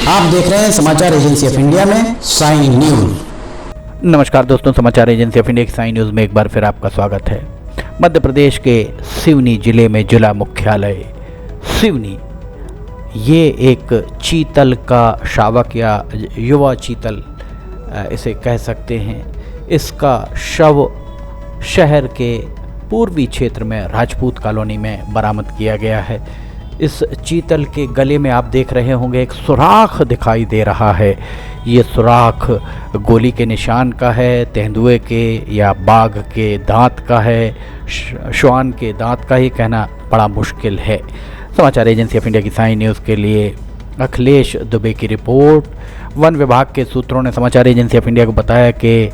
आप देख रहे हैं समाचार एजेंसी ऑफ इंडिया में साई न्यूज। नमस्कार दोस्तों, समाचार एजेंसी ऑफ इंडिया की साई न्यूज़ में एक बार फिर आपका स्वागत है। मध्य प्रदेश के सिवनी जिले में जिला मुख्यालय सिवनी, ये एक चीतल का शावक या युवा चीतल इसे कह सकते हैं। इसका शव शहर के पूर्वी क्षेत्र में राजपूत कॉलोनी में बरामद किया गया है। इस चीतल के गले में आप देख रहे होंगे एक सुराख दिखाई दे रहा है। ये सुराख गोली के निशान का है, तेंदुए के या बाघ के दांत का है, श्वान के दांत का ही कहना बड़ा मुश्किल है। समाचार एजेंसी ऑफ इंडिया की साई न्यूज़ के लिए अखिलेश दुबे की रिपोर्ट। वन विभाग के सूत्रों ने समाचार एजेंसी ऑफ इंडिया को बताया कि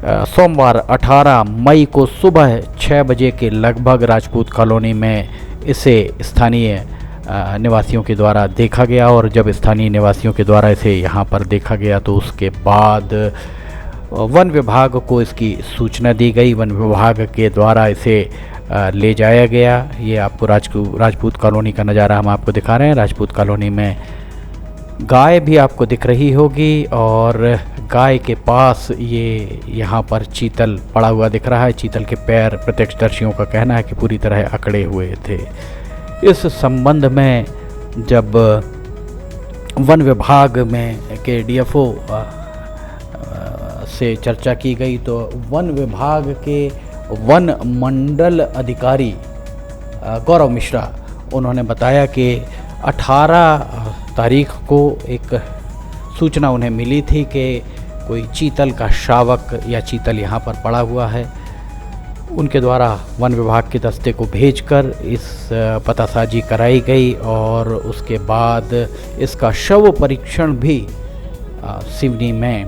सोमवार 18 मई को सुबह 6 बजे के लगभग राजपूत कॉलोनी में इसे स्थानीय निवासियों के द्वारा देखा गया, और जब स्थानीय निवासियों के द्वारा इसे यहाँ पर देखा गया तो उसके बाद वन विभाग को इसकी सूचना दी गई। वन विभाग के द्वारा इसे ले जाया गया। ये आपको राजपूत कॉलोनी का नज़ारा हम आपको दिखा रहे हैं। राजपूत कॉलोनी में गाय भी आपको दिख रही होगी, और गाय के पास ये यहाँ पर चीतल पड़ा हुआ दिख रहा है। चीतल के पैर प्रत्यक्षदर्शियों का कहना है कि पूरी तरह अकड़े हुए थे। इस संबंध में जब वन विभाग में के डीएफओ से चर्चा की गई तो वन विभाग के वन मंडल अधिकारी गौरव मिश्रा, उन्होंने बताया कि 18 तारीख को एक सूचना उन्हें मिली थी कि कोई चीतल का शावक या चीतल यहाँ पर पड़ा हुआ है। उनके द्वारा वन विभाग के दस्ते को भेजकर इस पतासाजी कराई गई, और उसके बाद इसका शव परीक्षण भी सिवनी में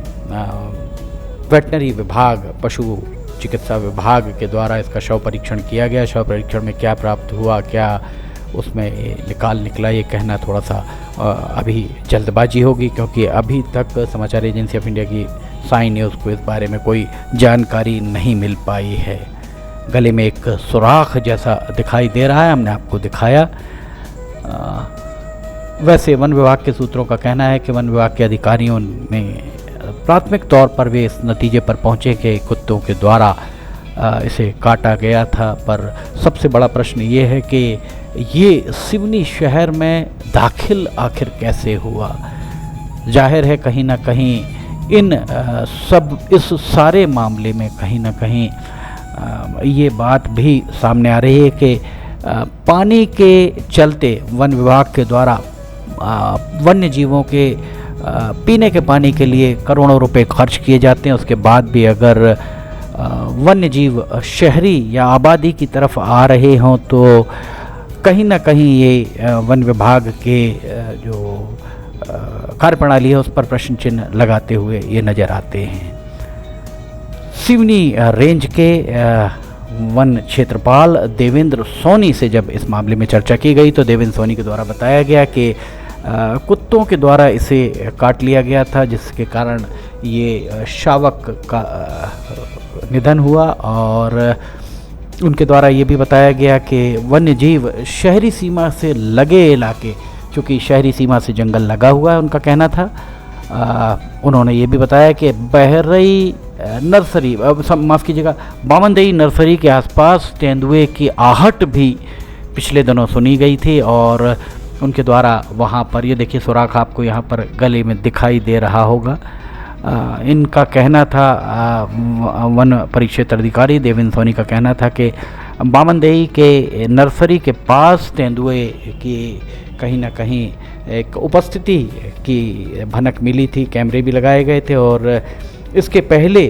वेटनरी विभाग, पशु चिकित्सा विभाग के द्वारा इसका शव परीक्षण किया गया। शव परीक्षण में क्या प्राप्त हुआ, क्या उसमें निकाल निकला, ये कहना थोड़ा सा अभी जल्दबाजी होगी, क्योंकि अभी तक समाचार एजेंसी ऑफ इंडिया की साई न्यूज़ को इस बारे में कोई जानकारी नहीं मिल पाई है। गले में एक सुराख जैसा दिखाई दे रहा है, हमने आपको दिखाया। वैसे वन विभाग के सूत्रों का कहना है कि वन विभाग के अधिकारियों ने प्राथमिक तौर पर वे इस नतीजे पर पहुँचे कि कुत्तों के द्वारा इसे काटा गया था। पर सबसे बड़ा प्रश्न ये है कि ये सिवनी शहर में दाखिल आखिर कैसे हुआ। जाहिर है कहीं ना कहीं इस सारे मामले में कहीं ना कहीं ये बात भी सामने आ रही है कि पानी के चलते वन विभाग के द्वारा वन्य जीवों के पीने के पानी के लिए करोड़ों रुपए खर्च किए जाते हैं। उसके बाद भी अगर वन्य जीव शहरी या आबादी की तरफ आ रहे हों तो कहीं ना कहीं ये वन विभाग के जो कार्यप्रणाली है उस पर प्रश्न चिन्ह लगाते हुए ये नज़र आते हैं। सिवनी रेंज के वन क्षेत्रपाल देवेंद्र सोनी से जब इस मामले में चर्चा की गई तो देवेंद्र सोनी के द्वारा बताया गया कि कुत्तों के द्वारा इसे काट लिया गया था, जिसके कारण ये शावक का निधन हुआ। और उनके द्वारा ये भी बताया गया कि वन्य जीव शहरी सीमा से लगे इलाके, चूँकि शहरी सीमा से जंगल लगा हुआ है उनका कहना था। उन्होंने ये भी बताया कि बहरई नर्सरी, माफ़ कीजिएगा, बामनदई नर्सरी के आसपास तेंदुए की आहट भी पिछले दिनों सुनी गई थी, और उनके द्वारा वहाँ पर ये देखिए सुराख आपको यहाँ पर गले में दिखाई दे रहा होगा। इनका कहना था, वन परिक्षेत्र अधिकारी देवेंद्र सोनी का कहना था कि बामनदई के नर्सरी के पास तेंदुए की कहीं ना कहीं एक उपस्थिति की भनक मिली थी। कैमरे भी लगाए गए थे, और इसके पहले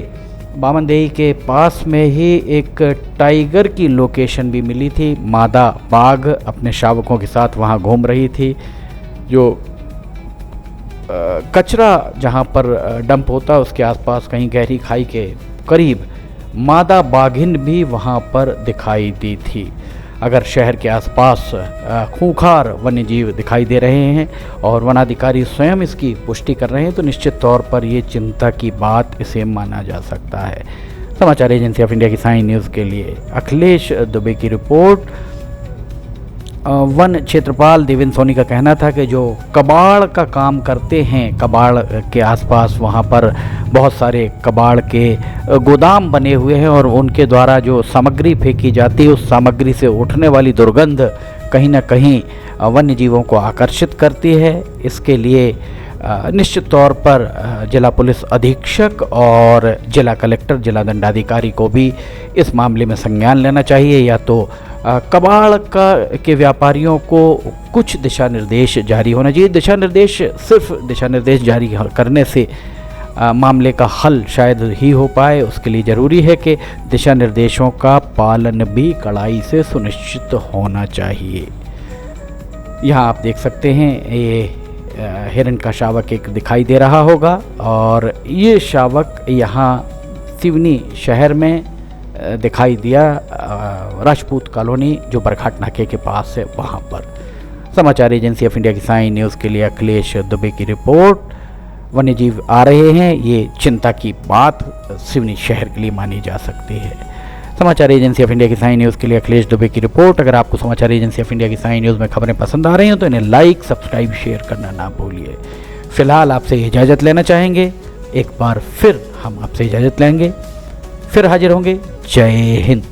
बामनदई के पास में ही एक टाइगर की लोकेशन भी मिली थी। मादा बाघ अपने शावकों के साथ वहाँ घूम रही थी। जो कचरा जहाँ पर डंप होता है उसके आसपास कहीं गहरी खाई के करीब मादा बाघिन भी वहाँ पर दिखाई दी थी। अगर शहर के आसपास खूंखार वन्य जीव दिखाई दे रहे हैं और वनाधिकारी स्वयं इसकी पुष्टि कर रहे हैं तो निश्चित तौर पर ये चिंता की बात इसे माना जा सकता है। समाचार एजेंसी ऑफ इंडिया की साई न्यूज़ के लिए अखिलेश दुबे की रिपोर्ट। वन क्षेत्रपाल देवेंद्र सोनी का कहना था कि जो कबाड़ का काम करते हैं, कबाड़ के आसपास वहाँ पर बहुत सारे कबाड़ के गोदाम बने हुए हैं और उनके द्वारा जो सामग्री फेंकी जाती है उस सामग्री से उठने वाली दुर्गंध कहीं ना कहीं वन्य जीवों को आकर्षित करती है। इसके लिए निश्चित तौर पर जिला पुलिस अधीक्षक और जिला कलेक्टर, जिला दंडाधिकारी को भी इस मामले में संज्ञान लेना चाहिए, या तो कबाड़ के व्यापारियों को कुछ दिशा निर्देश जारी होना चाहिए। दिशा निर्देश, सिर्फ दिशा निर्देश जारी करने से मामले का हल शायद ही हो पाए। उसके लिए ज़रूरी है कि दिशा निर्देशों का पालन भी कड़ाई से सुनिश्चित होना चाहिए। यहाँ आप देख सकते हैं ये हिरण का शावक एक दिखाई दे रहा होगा और ये शावक यहाँ सिवनी शहर में दिखाई दिया, राजपूत कॉलोनी जो बरघाट नाके के पास है वहाँ पर। समाचार एजेंसी ऑफ इंडिया की साइन न्यूज़ के लिए अखिलेश दुबे की रिपोर्ट। वन्यजीव आ रहे हैं, ये चिंता की बात सिवनी शहर के लिए मानी जा सकती है। समाचार एजेंसी ऑफ इंडिया की साइन न्यूज़ के लिए अखिलेश दुबे की रिपोर्ट। अगर आपको समाचार एजेंसी ऑफ इंडिया की साइन न्यूज़ में खबरें पसंद आ रही हैं तो इन्हें लाइक, सब्सक्राइब, शेयर करना ना भूलिए। फिलहाल आपसे इजाज़त लेना चाहेंगे, एक बार फिर हम आपसे इजाज़त लेंगे, फिर हाजिर होंगे। जय हिंद।